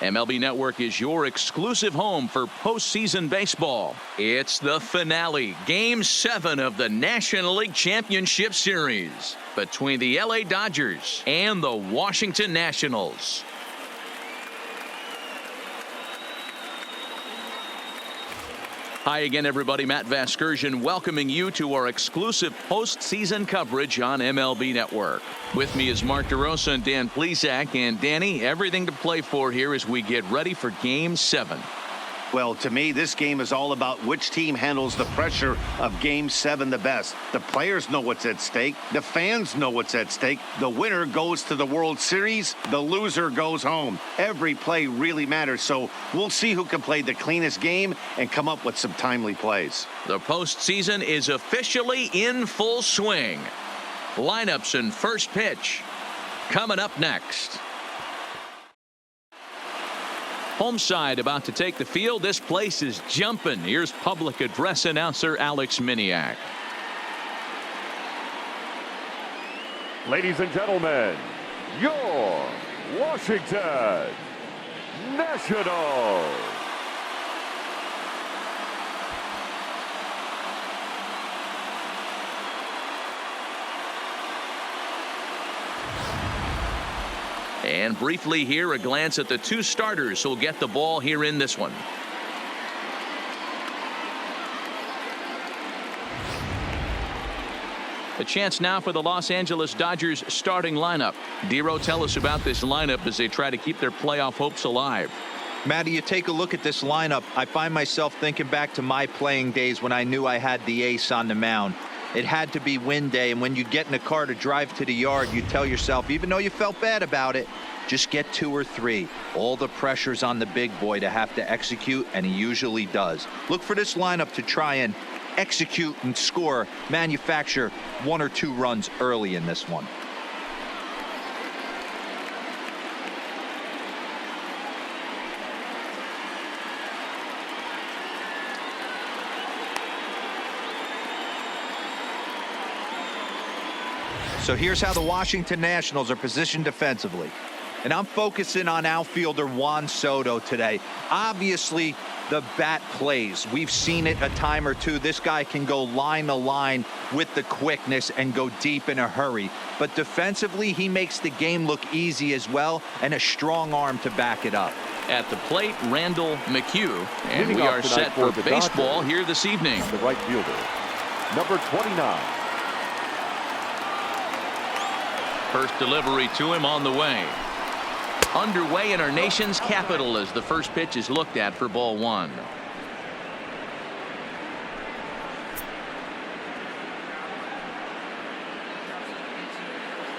MLB Network is your exclusive home for postseason baseball. It's the finale, Game 7 of the National League Championship Series between the LA Dodgers and the Washington Nationals. Hi again, everybody. Matt Vasgersian welcoming you to our exclusive postseason coverage on MLB Network. With me is Mark DeRosa and Dan Plesac. And Danny, everything to play for here as we get ready for Game 7. Well, to me, this game is all about which team handles the pressure of Game 7 the best. The players know what's at stake. The fans know what's at stake. The winner goes to the World Series. The loser goes home. Every play really matters, so we'll see who can play the cleanest game and come up with some timely plays. The postseason is officially in full swing. Lineups and first pitch coming up next. Home side about to take the field. This place is jumping. Here's public address announcer Alex Miniak. Ladies and gentlemen, your Washington Nationals. And briefly here, a glance at the two starters who'll get the ball here in this one. A chance now for the Los Angeles Dodgers starting lineup. Dero, tell us about this lineup as they try to keep their playoff hopes alive. Matty, you take a look at this lineup. I find myself thinking back to my playing days when I knew I had the ace on the mound. It had to be win day, and when you get in a car to drive to the yard, you tell yourself, even though you felt bad about it, just get 2 or 3. All the pressure's on the big boy to have to execute, and he usually does. Look for this lineup to try and execute and score, manufacture 1 or 2 runs early in this one. So here's how the Washington Nationals are positioned defensively. And I'm focusing on outfielder Juan Soto today. Obviously, the bat plays. We've seen it a time or two. This guy can go line to line with the quickness and go deep in a hurry. But defensively, he makes the game look easy as well, and a strong arm to back it up. At the plate, Randall McHugh. And we are set for baseball here this evening. The right fielder, number 29. First delivery to him on the way. Underway in our nation's capital as the first pitch is looked at for ball 1.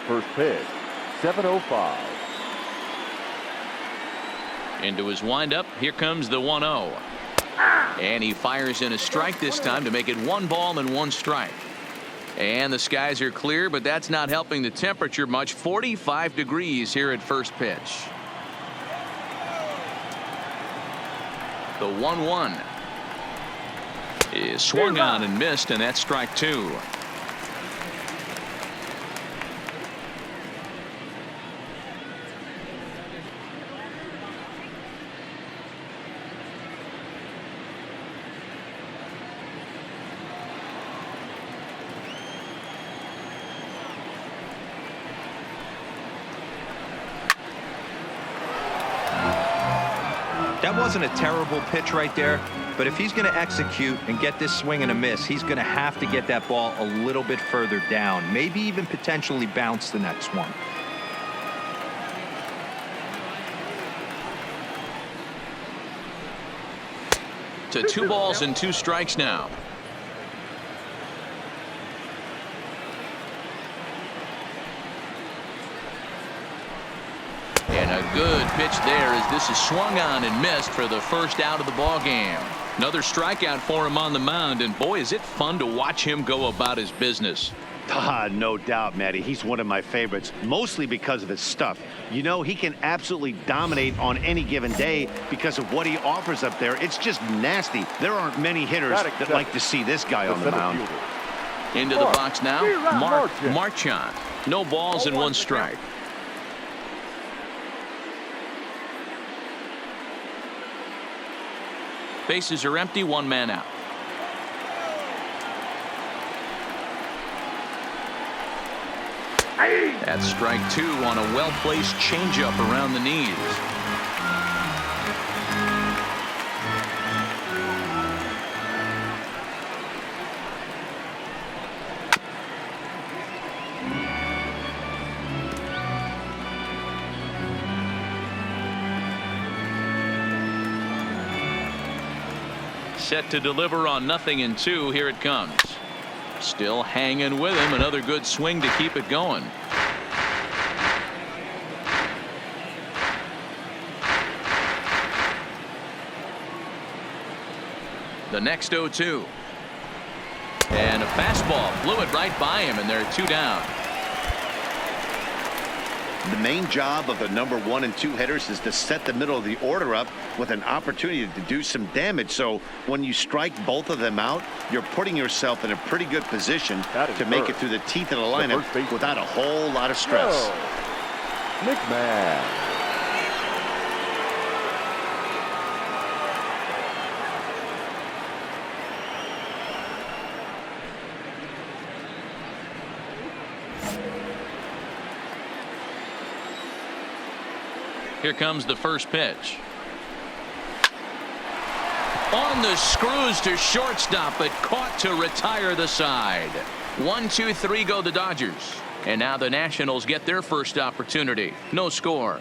First pitch, 7:05. Into his windup. Here comes the 1-0. And he fires in a strike this time to make it 1 ball and 1 strike. And the skies are clear, but that's not helping the temperature much. 45 degrees here at first pitch. The 1-1 is swung on and missed, and that's strike 2. That wasn't a terrible pitch right there, but if he's going to execute and get this swing and a miss, he's going to have to get that ball a little bit further down, maybe even potentially bounce the next one. To 2 balls and 2 strikes now. And a good pitch there as this is swung on and missed for the first out of the ball game. Another strikeout for him on the mound, and boy, is it fun to watch him go about his business. No doubt, Matty. He's one of my favorites, mostly because of his stuff. You know, he can absolutely dominate on any given day because of what he offers up there. It's just nasty. There aren't many hitters that like to see this guy on the mound. Into the box now, Marchand. No balls and 1 strike. Bases are empty, one man out. That's strike two on a well-placed changeup around the knees. Set to deliver on 0-2. Here it comes. Still hanging with him. Another good swing to keep it going. The next 0-2. And a fastball blew it right by him, and they're 2 down. The main job of the number 1 and 2 hitters is to set the middle of the order up with an opportunity to do some damage. So when you strike both of them out, you're putting yourself in a pretty good position to make it through the teeth of the lineup without a whole lot of stress. McMahon. Here comes the first pitch. On the screws to shortstop, but caught to retire the side. 1-2-3 go the Dodgers. And now the Nationals get their first opportunity. No score.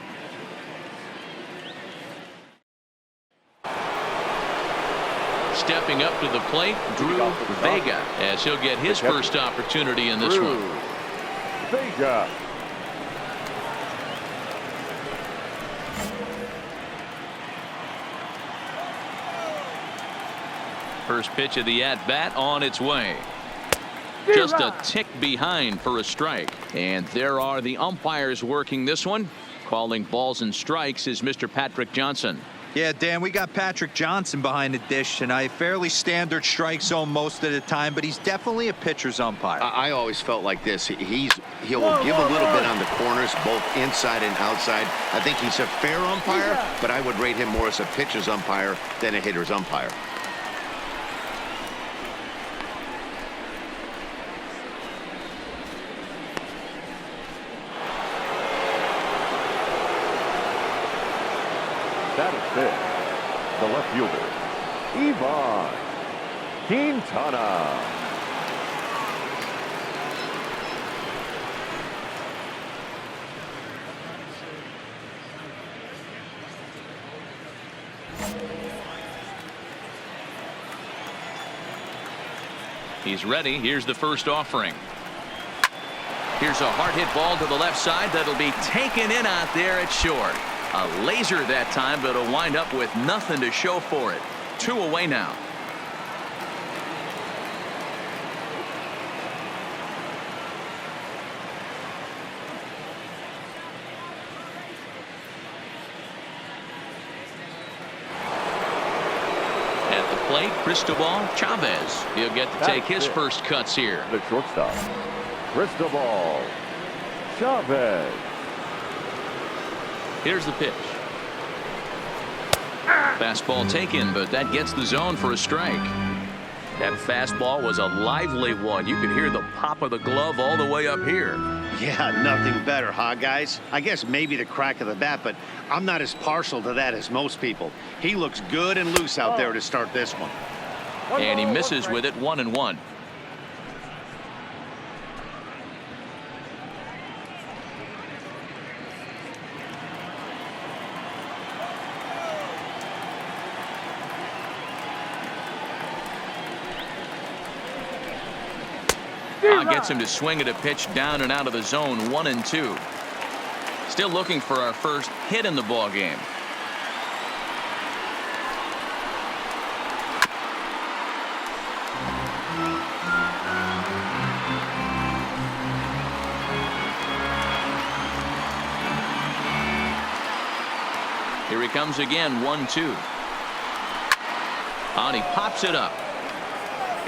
Stepping up to the plate, Drew Vega, as he'll get his first opportunity in this one. Vega. First pitch of the at-bat on its way. Just a tick behind for a strike. And there are the umpires working this one. Calling balls and strikes is Mr. Patrick Johnson. Yeah, Dan, we got Patrick Johnson behind the dish tonight. Fairly standard strike zone most of the time, but he's definitely a pitcher's umpire. I always felt like this. He'll give a little bit on the corners, both inside and outside. I think he's a fair umpire, but I would rate him more as a pitcher's umpire than a hitter's umpire. That is it. The left fielder, Ivan Quintana. He's ready. Here's the first offering. Here's a hard hit ball to the left side that'll be taken in out there at short. A laser that time, but it'll wind up with nothing to show for it. 2 away now. At the plate, Cristobal Chavez. He'll get to take his first cuts here. The shortstop, Cristobal Chavez. Here's the pitch. Fastball taken, but that gets the zone for a strike. That fastball was a lively one. You could hear the pop of the glove all the way up here. Yeah, nothing better, huh, guys? I guess maybe the crack of the bat, but I'm not as partial to that as most people. He looks good and loose out there to start this one. And he misses with it, 1-1. Gets him to swing at a pitch down and out of the zone. 1-2. Still looking for our first hit in the ball game. Here he comes again. 1-2. And he pops it up.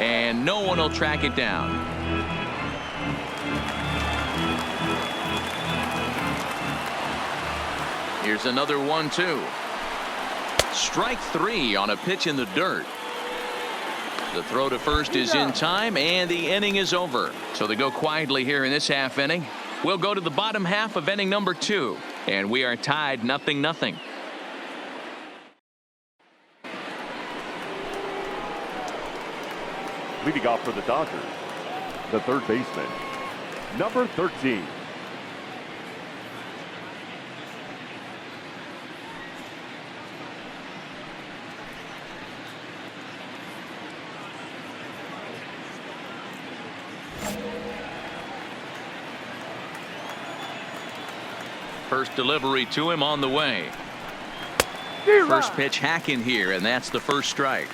And no one will track it down. Here's another 1-2. Strike 3 on a pitch in the dirt. The throw to first is in time, and the inning is over. So they go quietly here in this half inning. We'll go to the bottom half of inning number 2, and we are tied 0-0. Leading off for the Dodgers, the third baseman, number 13. First delivery to him on the way. First pitch hacking here, and that's the first strike.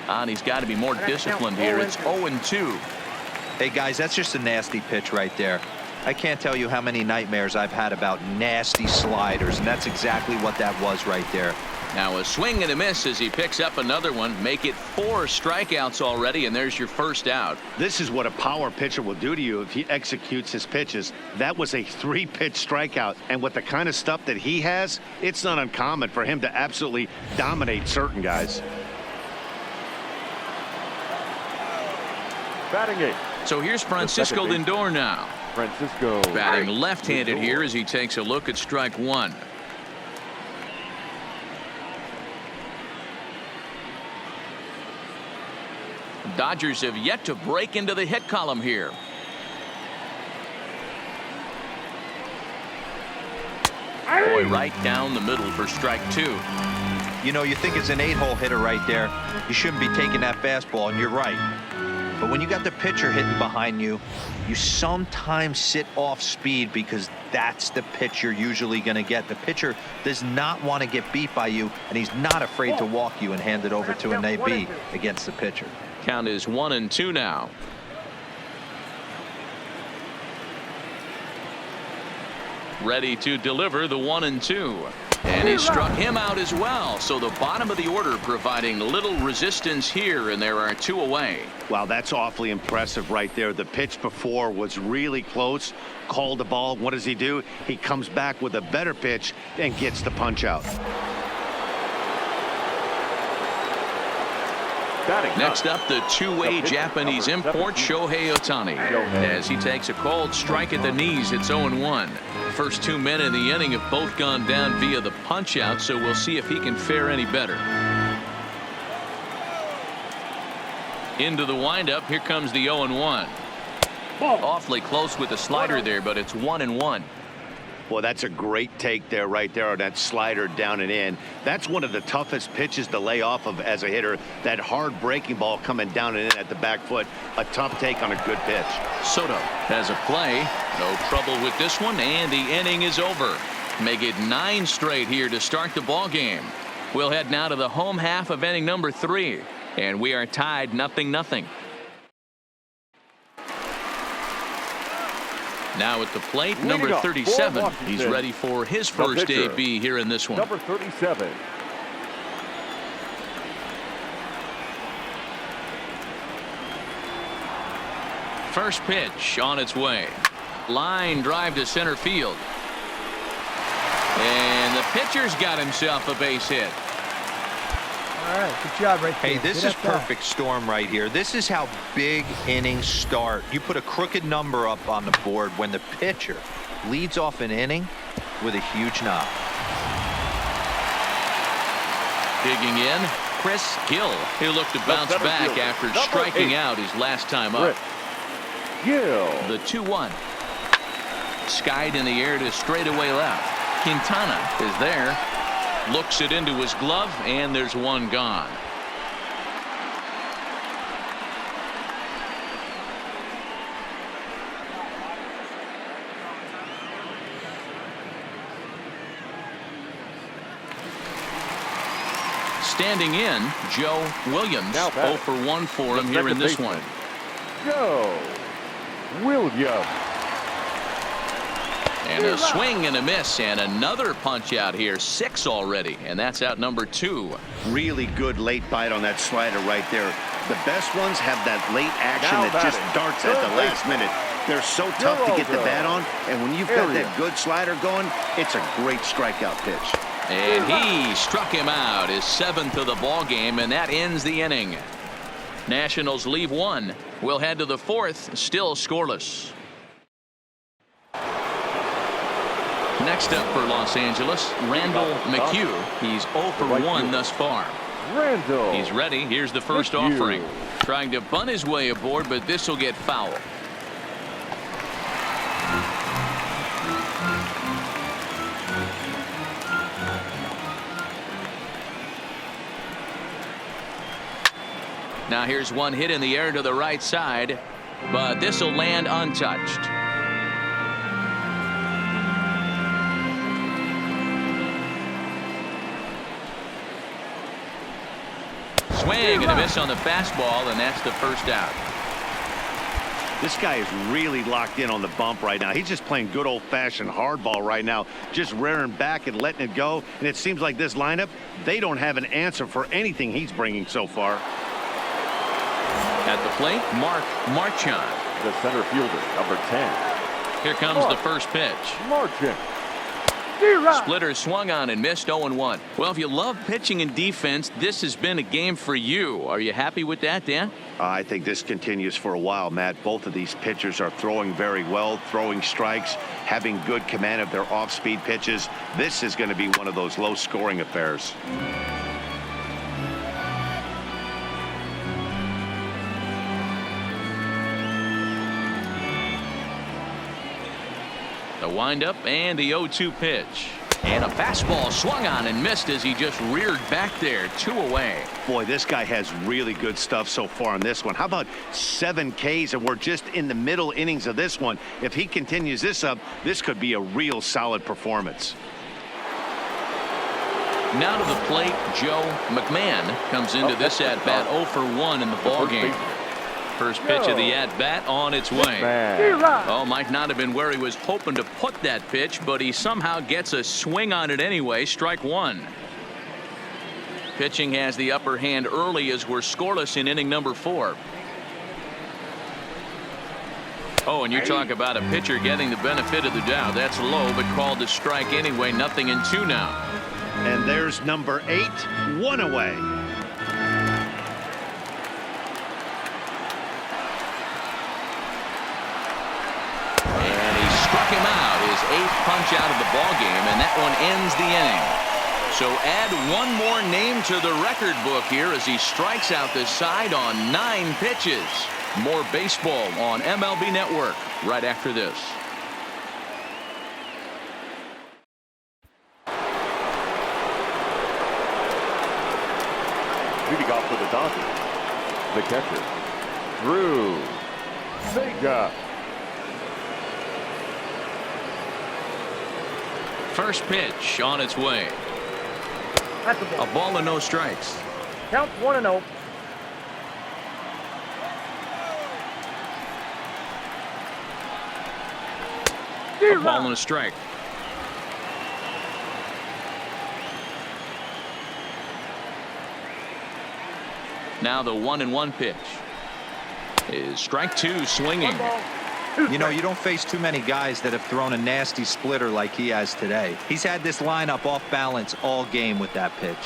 And he's got to be more disciplined here. It's 0-2. Hey guys, that's just a nasty pitch right there. I can't tell you how many nightmares I've had about nasty sliders, and that's exactly what that was right there. Now a swing and a miss as he picks up another one. Make it 4 strikeouts already, and there's your first out. This is what a power pitcher will do to you if he executes his pitches. That was a 3-pitch strikeout, and with the kind of stuff that he has, it's not uncommon for him to absolutely dominate certain guys. Batting it. So here's Francisco Lindor now. Francisco Batting left-handed here as he takes a look at strike 1. Dodgers have yet to break into the hit column here. Boy, right down the middle for strike 2. You know, you think it's an 8-hole hitter right there. You shouldn't be taking that fastball, and you're right. But when you got the pitcher hitting behind you, you sometimes sit off speed because that's the pitch you're usually going to get. The pitcher does not want to get beat by you, and he's not afraid to walk you and hand it over to an AB against the pitcher. Count is 1-2 now. Ready to deliver the 1-2. And he struck him out as well. So the bottom of the order providing little resistance here, and there are 2 away. Wow, that's awfully impressive right there. The pitch before was really close. Called the ball. What does he do? He comes back with a better pitch and gets the punch out. Next up, the two-way Japanese import, Shohei Ohtani. As he takes a cold strike at the knees, it's 0-1. First 2 men in the inning have both gone down via the punch-out, so we'll see if he can fare any better. Into the windup, here comes the 0-1. Awfully close with the slider there, but it's 1-1. Well, that's a great take there, right there, on that slider down and in. That's one of the toughest pitches to lay off of as a hitter. That hard breaking ball coming down and in at the back foot. A tough take on a good pitch. Soto has a play. No trouble with this one, and the inning is over. Make it 9 straight here to start the ball game. We'll head now to the home half of inning number 3, and we are tied 0-0. Now at the plate, number 37. He's ready for his first AB here in this one. Number 37. First pitch on its way. Line drive to center field. And the pitcher's got himself a base hit. All right, good job right there. Hey, this is perfect storm right here. This is how big innings start. You put a crooked number up on the board when the pitcher leads off an inning with a huge knock. Digging in, Chris Gill. He'll look to bounce back after striking out his last time up. Gill. The 2-1. Skied in the air to straightaway left. Quintana is there. Looks it into his glove, and there's one gone. Standing in, Joe Williams. 0 for 1 for him here in this one. Joe Williams. And a swing and a miss, and another punch out here. 6 already, and that's out number 2. Really good late bite on that slider right there. The best ones have that late action Now that just batting. darts at the last minute. They're so tough to get the bat on, and when you've got that good slider going, it's a great strikeout pitch. And he struck him out, his 7th of the ball game, and that ends the inning. Nationals leave 1. We'll head to the 4th, still scoreless. Next up for Los Angeles, Randall McHugh. He's 0 for 1 thus far. Randall. He's ready. Here's the first offering. Trying to bunt his way aboard, but this will get foul. Now here's one hit in the air to the right side, but this will land untouched. Swing and a miss on the fastball, and that's the first out. This guy is really locked in on the bump right now. He's just playing good old-fashioned hardball right now, just rearing back and letting it go. And it seems like this lineup, they don't have an answer for anything he's bringing so far. At the plate, Mark Marchand. The center fielder, number 10. Here comes the first pitch. Marchand. Splitter swung on and missed 0-1. Well, if you love pitching and defense, this has been a game for you. Are you happy with that, Dan? I think this continues for a while, Matt. Both of these pitchers are throwing very well, throwing strikes, having good command of their off-speed pitches. This is going to be one of those low-scoring affairs. The windup and the 0-2 pitch. And a fastball swung on and missed as he just reared back there. 2 away. Boy, this guy has really good stuff so far on this one. How about 7 Ks, and we're just in the middle innings of this one. If he continues this up, this could be a real solid performance. Now to the plate, Joe McMahon comes into this at-bat 0 for 1 in the ballgame. First pitch of the at-bat on its way. Oh, might not have been where he was hoping to put that pitch, but he somehow gets a swing on it anyway. Strike 1. Pitching has the upper hand early as we're scoreless in inning number 4. Oh, and you talk about a pitcher getting the benefit of the doubt. That's low, but called to strike anyway. 0-2 now. And there's number 8, 1 away. Struck him out, his 8th punch out of the ballgame, and that one ends the inning. So add one more name to the record book here as he strikes out the side on 9 pitches. More baseball on MLB Network right after this. Leading off for the Dodgers, the catcher, Drew Sega. First pitch on its way. That's the ball. A ball and no strikes. Count 1-0. A ball and a strike. Now the 1-1 pitch is strike 2, swinging. You know, you don't face too many guys that have thrown a nasty splitter like he has today. He's had this lineup off balance all game with that pitch.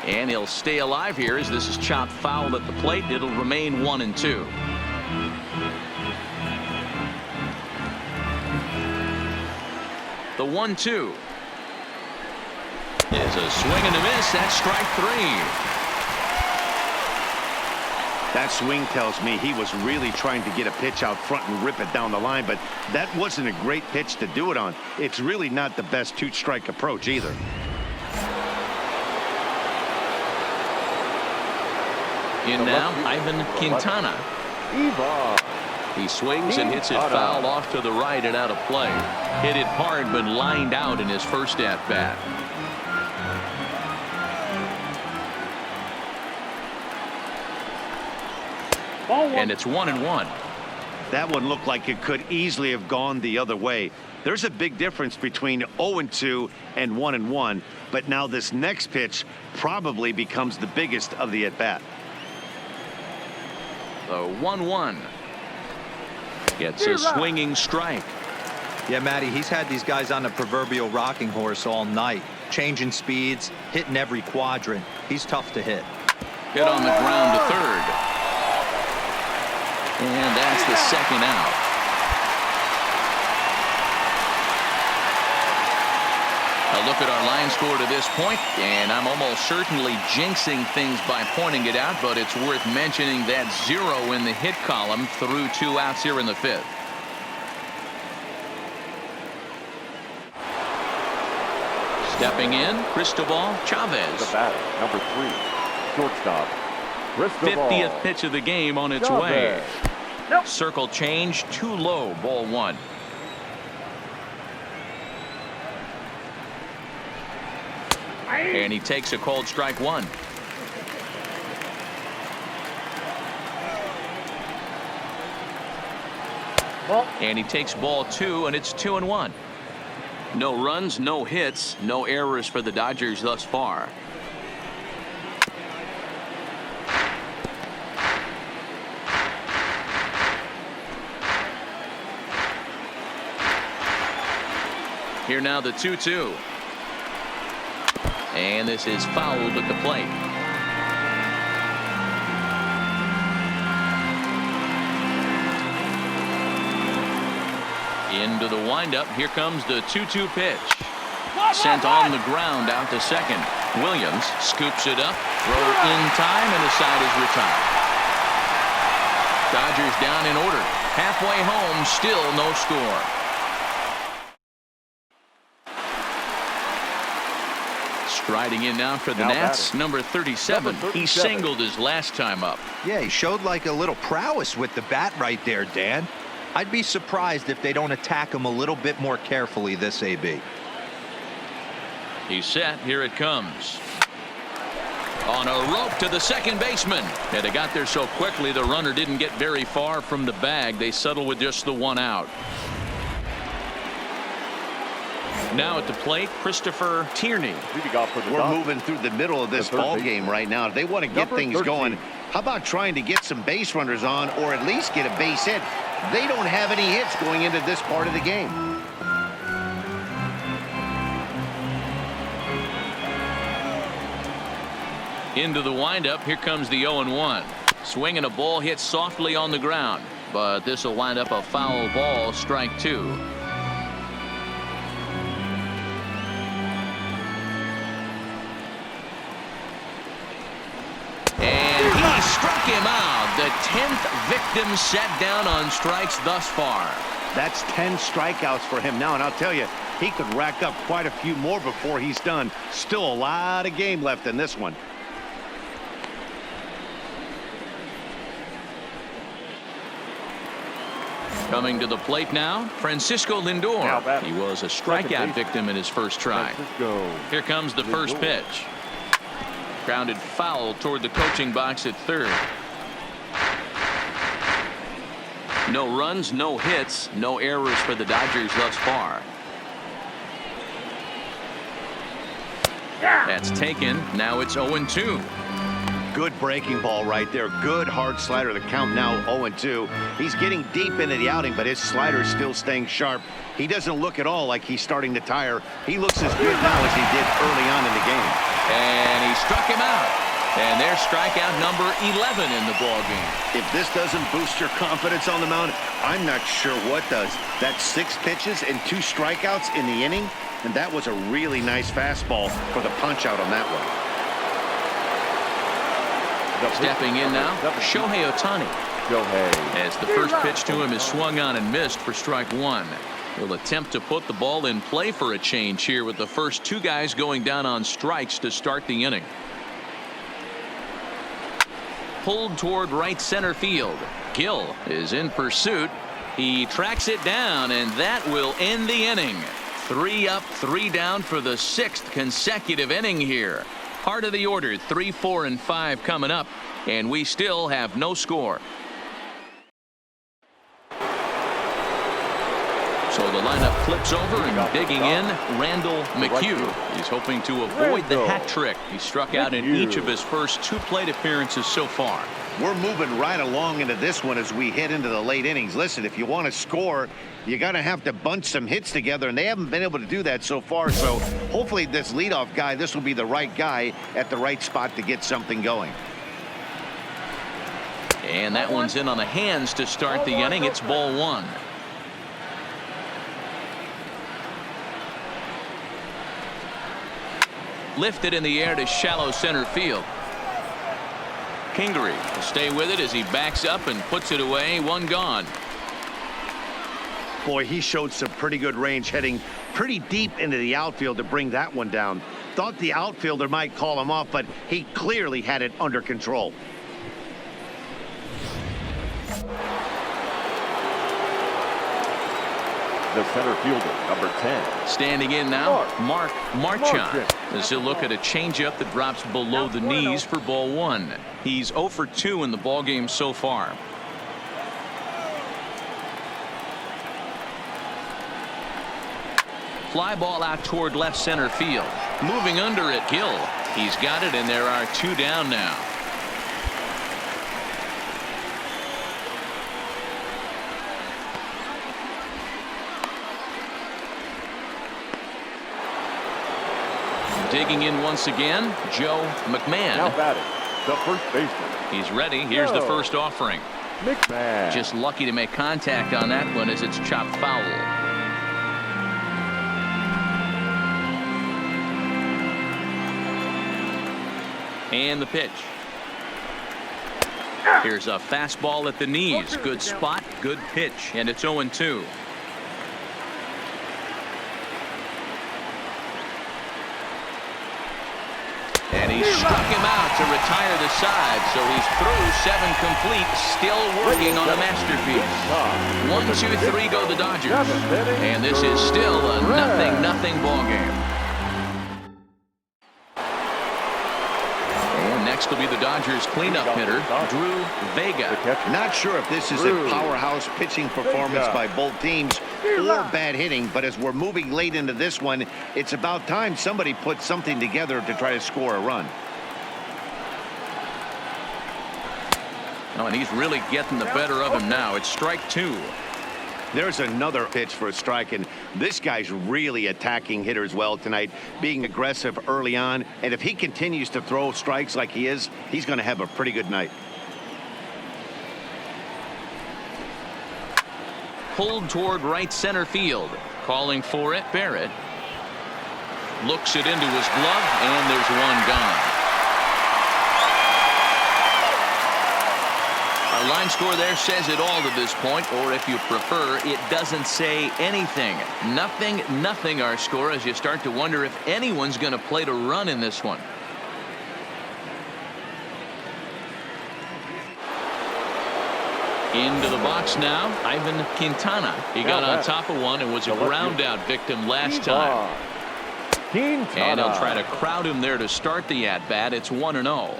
And he'll stay alive here as this is chopped foul at the plate. It'll remain 1-2. The 1-2 is a swing and a miss. That's strike 3. That swing tells me he was really trying to get a pitch out front and rip it down the line, but that wasn't a great pitch to do it on. It's really not the best 2-strike approach either. In now, Ivan Quintana. He swings and hits it foul off to the right and out of play. Hit it hard, but lined out in his first at-bat. And it's 1-1. That one looked like it could easily have gone the other way. There's a big difference between 0-2 and 1-1, but now this next pitch probably becomes the biggest of the at-bat. The 1-1 gets a swinging strike. Yeah, Matty, he's had these guys on the proverbial rocking horse all night, changing speeds, hitting every quadrant. He's tough to hit. Hit on the ground to third. And that's the second out. A look at our line score to this point, and I'm almost certainly jinxing things by pointing it out, but it's worth mentioning that 0 in the hit column through 2 outs here in the 5th. Stepping in, Cristobal Chavez. The batter, number 3, shortstop, Cristobal. 50th pitch of the game on its Chavez. way. Nope. Circle change, too low, ball 1. And he takes a called strike 1. Ball. And he takes ball 2, and it's 2-1. No runs, no hits, no errors for the Dodgers thus far. Here now the 2-2. And this is fouled at the plate. Into the windup. Here comes the 2-2 pitch. Sent on the ground out to second. Williams scoops it up. Throw in time, and the side is retired. Dodgers down in order. Halfway home, still no score. Striding in now for the Nats, number 37. He singled his last time up. Yeah, he showed like a little prowess with the bat right there, Dan. I'd be surprised if they don't attack him a little bit more carefully this AB. He's set. Here it comes. On a rope to the second baseman. And it got there so quickly the runner didn't get very far from the bag. They settle with just the 1 out. Now at the plate, Christopher Tierney. We're moving through the middle of this ball game right now. If they want to get things going, how about trying to get some base runners on, or at least get a base hit? They don't have any hits going into this part of the game. Into the windup. Here comes the 0-1. Swinging a ball hit softly on the ground, but this will wind up a foul ball, strike 2. Struck him out. The 10th victim set down on strikes thus far. That's 10 strikeouts for him now, and I'll tell you, he could rack up quite a few more before he's done. Still a lot of game left in this one. Coming to the plate now, Francisco Lindor. He was a strikeout victim in his first try. Here comes the first pitch. Grounded foul toward the coaching box at third. No runs, no hits, no errors for the Dodgers thus far. That's taken. Now it's 0-2. Good breaking ball right there. Good hard slider. The count now 0-2. He's getting deep into the outing, but his slider is still staying sharp. He doesn't look at all like he's starting to tire. He looks as good now as he did early on in the game. And he struck him out. And there's strikeout number 11 in the ballgame. If this doesn't boost your confidence on the mound, I'm not sure what does. That's 6 pitches and 2 strikeouts in the inning, and that was a really nice fastball for the punch out on that one. Stepping in now, Shohei Ohtani. As the first pitch to him is swung on and missed for strike 1. He'll attempt to put the ball in play for a change here with the first 2 guys going down on strikes to start the inning. Pulled toward right center field. Gill is in pursuit. He tracks it down, and that will end the inning. 3 up, 3 down for the 6th consecutive inning here. Heart of the order, 3, 4, and 5 coming up, and we still have no score. the lineup flips over and digging in, Randall McHugh. He's hoping to avoid the hat trick. He struck out in each of his first 2 plate appearances so far. We're moving right along into this one as we hit into the late innings. Listen, if you want to score, you got to have to bunch some hits together, and they haven't been able to do that so far. So hopefully this leadoff guy, this will be the right guy at the right spot to get something going. And that one's in on the hands to start the inning. It's ball 1. Lifted in the air to shallow center field. Kingery will stay with it as he backs up and puts it away. 1 gone. Boy, he showed some pretty good range heading pretty deep into the outfield to bring that one down. Thought the outfielder might call him off, but he clearly had it under control. The center fielder, number 10. Standing in now, Mark Marchand. As he'll look at a changeup that drops below the knees for ball 1. He's 0 for 2 in the ballgame so far. Fly ball out toward left center field. Moving under it, Gill. He's got it, and there are 2 down now. Digging in once again, Joe McMahon. Now batting, the first baseman. He's ready. Here's the first offering. McMahon. Just lucky to make contact on that one as it's chopped foul. And the pitch. Here's a fastball at the knees. Good spot, good pitch, and it's 0-2. And he struck him out to retire the side, so he's through 7 complete, still working on a masterpiece. 1, 2, 3 go the Dodgers, and this is still a 0-0 ball game. And next will be the Dodgers cleanup hitter, Drew Vega. Not sure if this is a powerhouse pitching performance by both teams or bad hitting, but as we're moving late into this one, it's about time somebody put something together to try to score a run. Oh, and he's really getting the better of him now. It's strike 2. There's another pitch for a strike, and this guy's really attacking hitters well tonight, being aggressive early on, and if he continues to throw strikes like he is, he's going to have a pretty good night. Pulled toward right center field. Calling for it, Barrett. Looks it into his glove, and there's 1 gone. Our line score there says it all to this point, or if you prefer, it doesn't say anything. 0-0 our score as you start to wonder if anyone's going to play to run in this one. Into the box now, Ivan Quintana. He got on top of one and was a ground out victim last time. And he'll try to crowd him there to start the at bat. It's 1-0.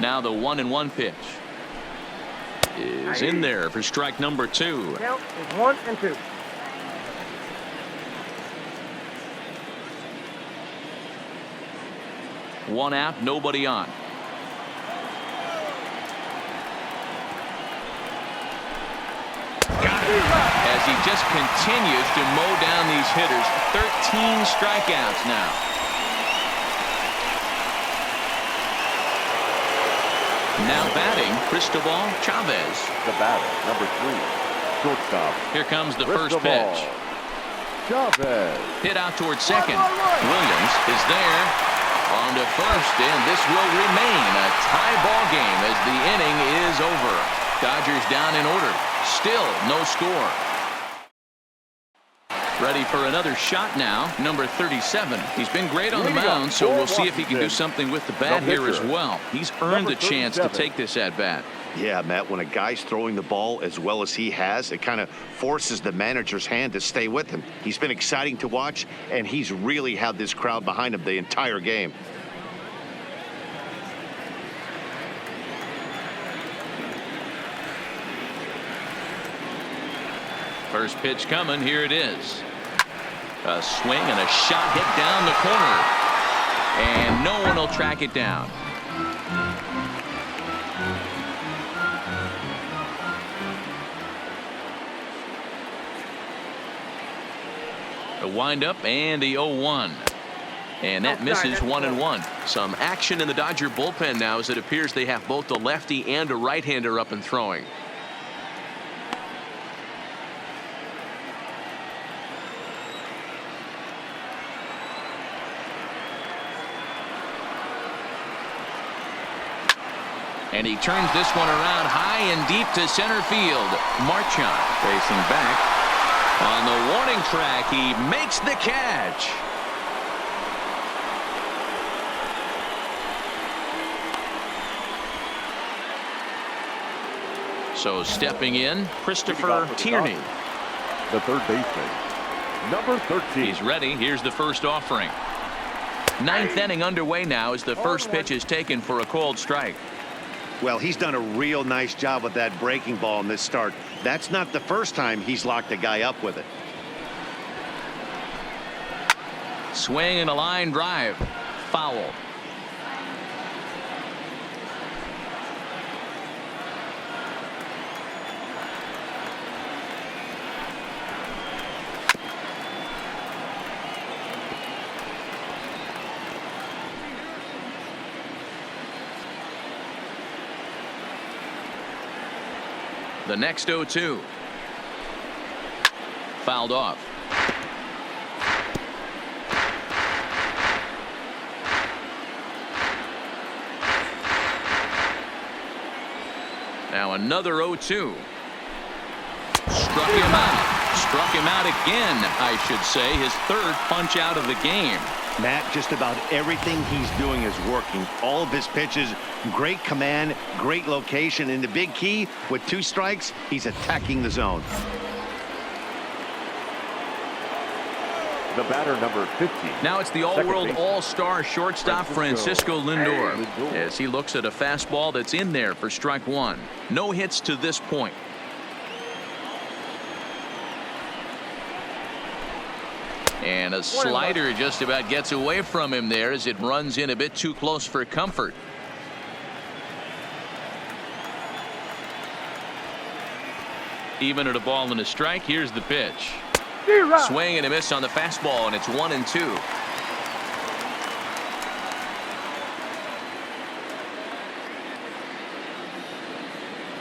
Now the 1-1 pitch is in there for strike number 2. Count is 1-2. One out, nobody on. Got it. As he just continues to mow down these hitters. 13 strikeouts now. Now batting, Cristobal Chavez. The batter, number 3, shortstop. Here comes the first pitch. Chavez. Hit out towards second. Williams is there. On to first, and this will remain a tie ball game as the inning is over. Dodgers down in order. Still no score. Ready for another shot now, number 37. He's been great on the mound, so we'll see if he can do something with the bat here as well. He's earned the chance to take this at bat. Yeah, Matt, when a guy's throwing the ball as well as he has, it kind of forces the manager's hand to stay with him. He's been exciting to watch, and he's really had this crowd behind him the entire game. First pitch coming. Here it is. A swing and a shot hit down the corner. And no one will track it down. The windup and the 0-1. And that misses 1-1. Some action in the Dodger bullpen now as it appears they have both a lefty and a right-hander up and throwing. And he turns this one around high and deep to center field. Marchand facing back. On the warning track, he makes the catch. So stepping in, Christopher Tierney. The third baseman, number 13. He's ready. Here's the first offering. Ninth inning underway now as the first pitch is taken for a called strike. Well, he's done a real nice job with that breaking ball in this start. That's not the first time he's locked a guy up with it. Swing and a line drive. Foul. The next 0-2. Fouled off. Now another 0-2. Struck him out. Struck him out again, I should say. His third punch out of the game. Matt, just about everything he's doing is working. All of his pitches, great command, great location, and the big key, with 2 strikes, he's attacking the zone. The batter, number 15. Now it's the all-world all-star shortstop Francisco Lindor as he looks at a fastball that's in there for strike 1. No hits to this point. And a slider just about gets away from him there as it runs in a bit too close for comfort. Even at a ball and a strike, here's the pitch. Swing and a miss on the fastball, and it's 1-2.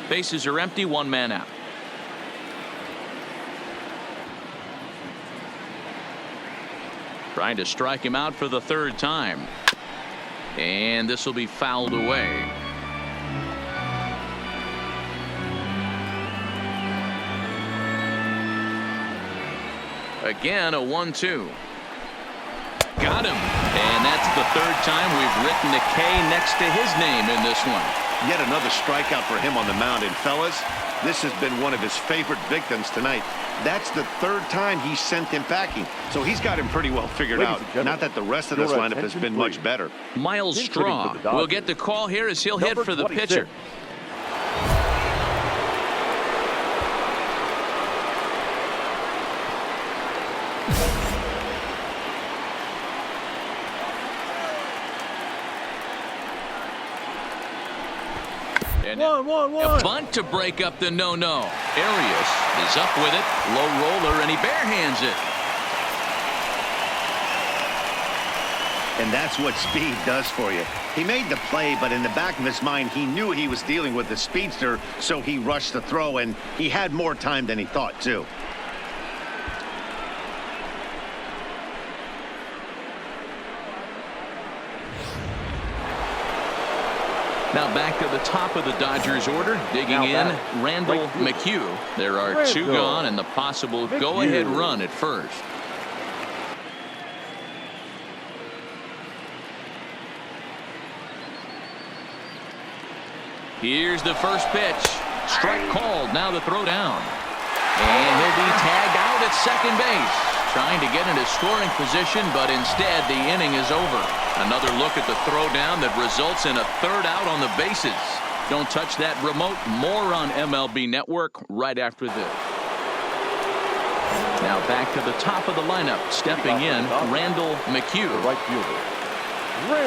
Bases are empty, 1 man out. Trying to strike him out for the 3rd time. And this will be fouled away. Again, a 1-2. Got him. And that's the 3rd time we've written a K next to his name in this one. Yet another strikeout for him on the mound. And fellas, this has been one of his favorite victims tonight. That's the 3rd time he sent him packing. So he's got him pretty well figured out. Not that the rest of this lineup has been much better. Miles Straw will get the call here as he'll hit for the pitcher. And a bunt to break up the no-no. Arias is up with it. Low roller, and he barehands it. And that's what speed does for you. He made the play, but in the back of his mind, he knew he was dealing with the speedster, so he rushed the throw, and he had more time than he thought, too. Now back to the top of the Dodgers order. Digging in, Randall McHugh. There are 2 gone and the possible go-ahead run at first. Here's the first pitch. Strike called. Now the throw down. And he'll be tagged out at second base. Trying to get into scoring position, but instead the inning is over. Another look at the throw down that results in a third out on the bases. Don't touch that remote. More on MLB Network right after this. Now back to the top of the lineup. Stepping in, Randall McHugh. Right fielder.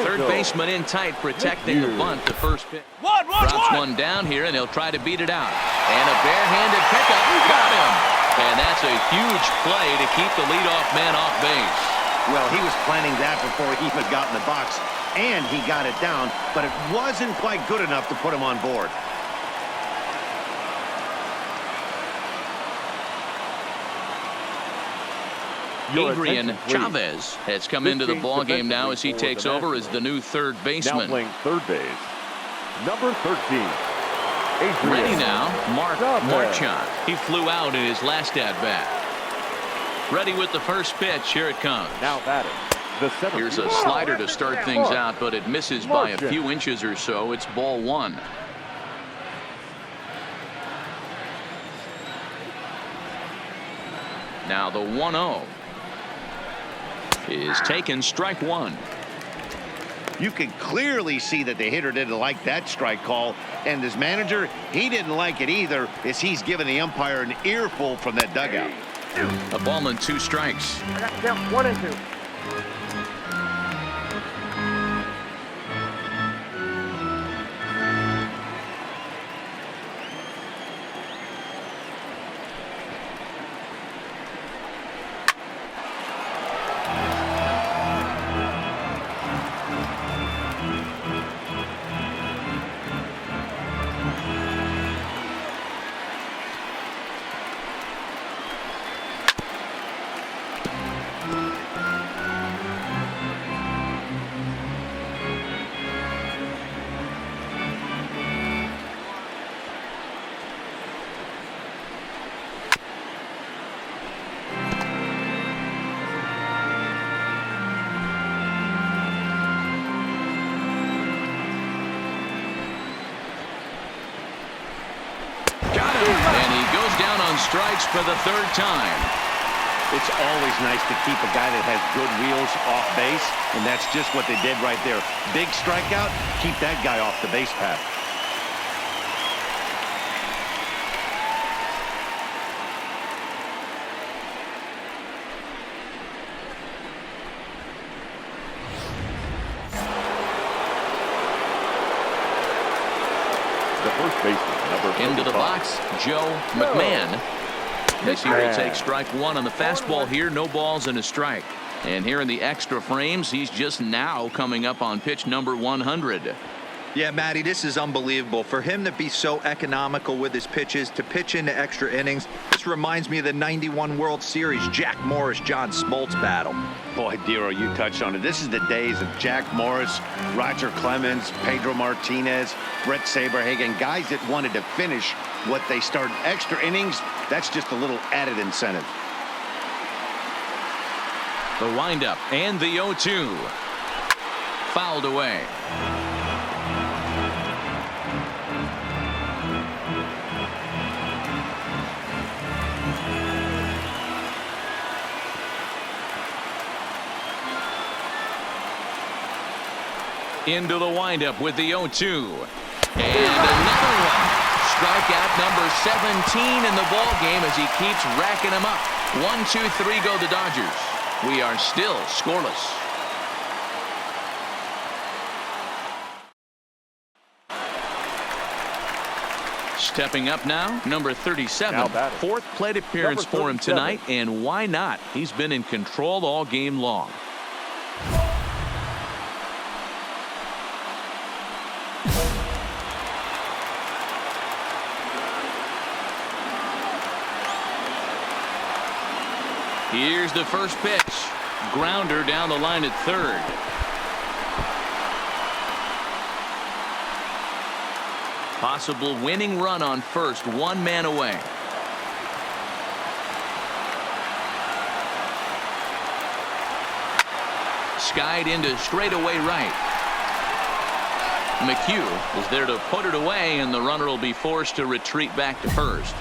Third baseman in tight, protecting the bunt. The first pitch. Drops one down here, and he'll try to beat it out. And a barehanded pickup. Got him. And that's a huge play to keep the leadoff man off base. Well, he was planning that before he even got in the box, and he got it down, but it wasn't quite good enough to put him on board. Adrian Chavez has come into the ball game now as he takes over as the new third baseman. Now playing third base, number 13. Ready now, Mark Marchand. He flew out in his last at-bat. Ready with the first pitch. Here it comes. Now batting, the seventh. Here's a slider to start things out, but it misses by a few inches or so. It's ball one. Now the 1-0 is taken, strike one. You could clearly see that the hitter didn't like that strike call, and his manager, he didn't like it either, as he's giving the umpire an earful from that dugout. A ball and 2 strikes. I got to count 1 and 2. And he goes down on strikes for the third time. It's always nice to keep a guy that has good wheels off base, and that's just what they did right there. Big strikeout, keep that guy off the base path. The first baseman, number 35. Into the box, Joe McMahon. As he will take strike one on the fastball here. No balls and a strike. And here in the extra frames, he's just now coming up on pitch number 100. Yeah, Matty, this is unbelievable. For him to be so economical with his pitches, to pitch into extra innings, this reminds me of the '91 World Series Jack Morris, John Smoltz battle. Boy, Dero, you touched on it. This is the days of Jack Morris, Roger Clemens, Pedro Martinez, Brett Saberhagen, guys that wanted to finish what they started extra innings. That's just a little added incentive. The windup and the 0-2. Fouled away. Into the windup with the 0-2. And another one. Strikeout number 17 in the ball game as he keeps racking them up. 1, 2, 3 go the Dodgers. We are still scoreless. Stepping up now, number 37. Fourth plate appearance for him tonight, and why not? He's been in control all game long. Here's the first pitch. Grounder down the line at third. Possible winning run on first, 1 man away. Skied into straightaway right. McHugh is there to put it away, and the runner will be forced to retreat back to first.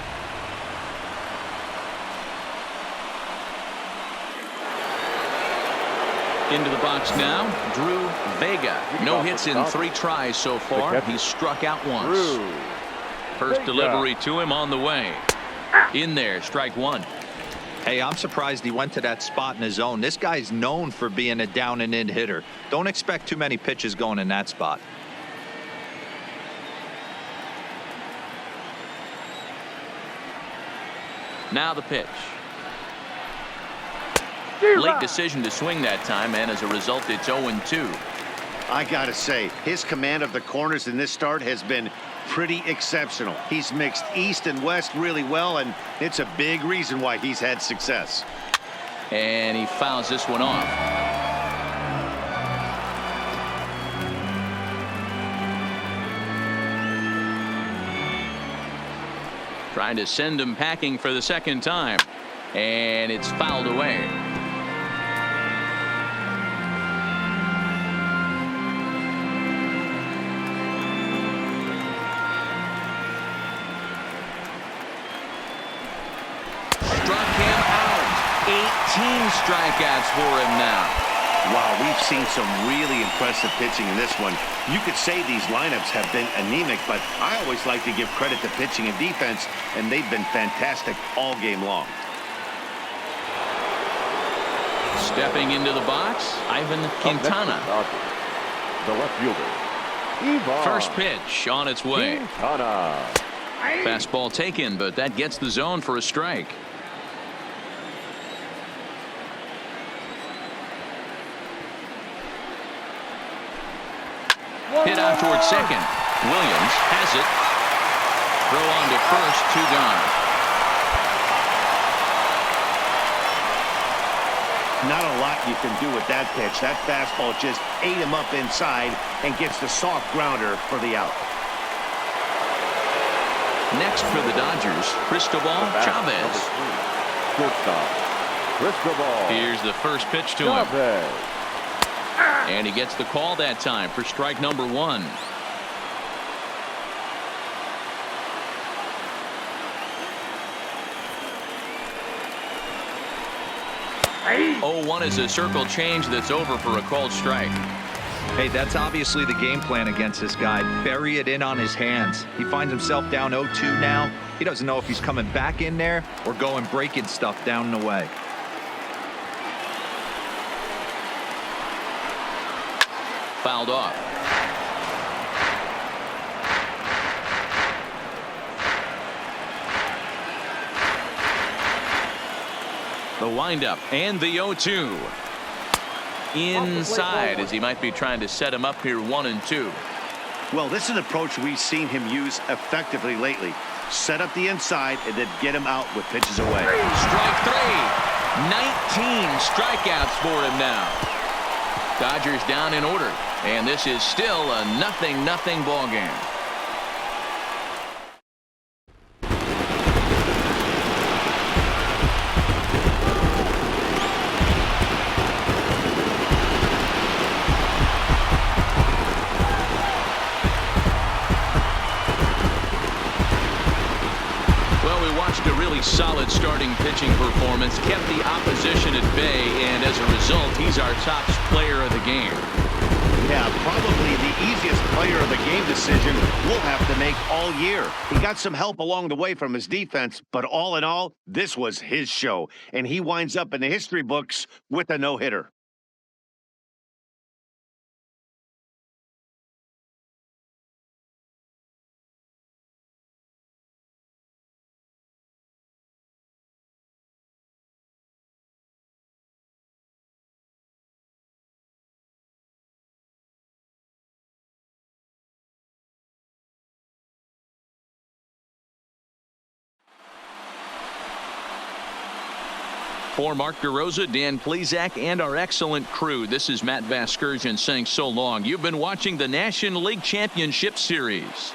Into the box now, Drew Vega. No hits in 3 tries so far. He's struck out once. First delivery to him on the way. In there, strike 1. Hey, I'm surprised he went to that spot in his zone. This guy's known for being a down and in hitter. Don't expect too many pitches going in that spot. Now the pitch. Late decision to swing that time, and as a result, it's 0-2. I gotta say, his command of the corners in this start has been pretty exceptional. He's mixed east and west really well, and it's a big reason why he's had success. And he fouls this one off. Trying to send him packing for the second time, and it's fouled away. Struck him out. 18 strikeouts for him now. Wow, we've seen some really impressive pitching in this one. You could say these lineups have been anemic, but I always like to give credit to pitching and defense, and they've been fantastic all game long. Stepping into the box, Ivan Quintana. The left fielder. First pitch on its way. Quintana. Fastball taken, but that gets the zone for a strike. Hit out towards second. Williams has it. Throw on to first, 2 gone. Not a lot you can do with that pitch. That fastball just ate him up inside and gets the soft grounder for the out. Next for the Dodgers, Cristobal Chavez. Shortstop. Cristobal. Here's the first pitch to him. And he gets the call that time for strike number 1. Hey. 0-1 is a circle change that's over for a called strike. Hey, that's obviously the game plan against this guy. Bury it in on his hands. He finds himself down 0-2 now. He doesn't know if he's coming back in there or going breaking stuff down and away. Fouled off. The windup and the 0-2. Inside, as he might be trying to set him up here 1-2. Well, this is an approach we've seen him use effectively lately. Set up the inside and then get him out with pitches away. Strike 3. 19 strikeouts for him now. Dodgers down in order, and this is still a 0-0 ball game. A really solid starting pitching performance, kept the opposition at bay, and as a result, he's our top player of the game. Yeah, probably the easiest player of the game decision we'll have to make all year. He got some help along the way from his defense, but all in all, this was his show, and he winds up in the history books with a no-hitter. For Mark DeRosa, Dan Plesac, and our excellent crew, this is Matt Vasgersian saying so long. You've been watching the National League Championship Series.